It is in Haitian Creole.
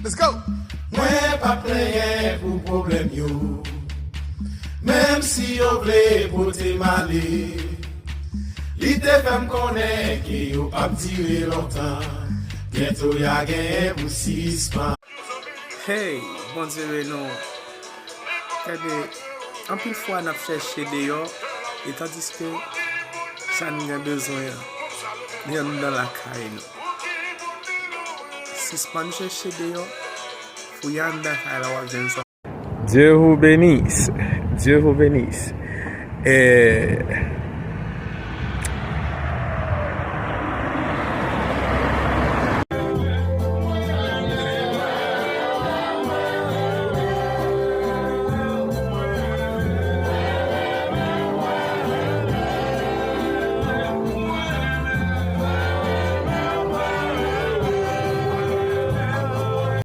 Let's go. Mwen pa pleye pou problem yo, même si yo vle pote male, li te fem konen ki yo pa dire longtemps, bientôt ya gen pou sispan. Hey, bon Dieu, non. Kade, en pile fois n'a cherché dehors, et tandis que ça nous a besoin, nous sommes dans la caille. Si ce pas nous chercher dehors, faut y aller dans la caille. Dieu vous bénisse. Dieu vous bénisse. Et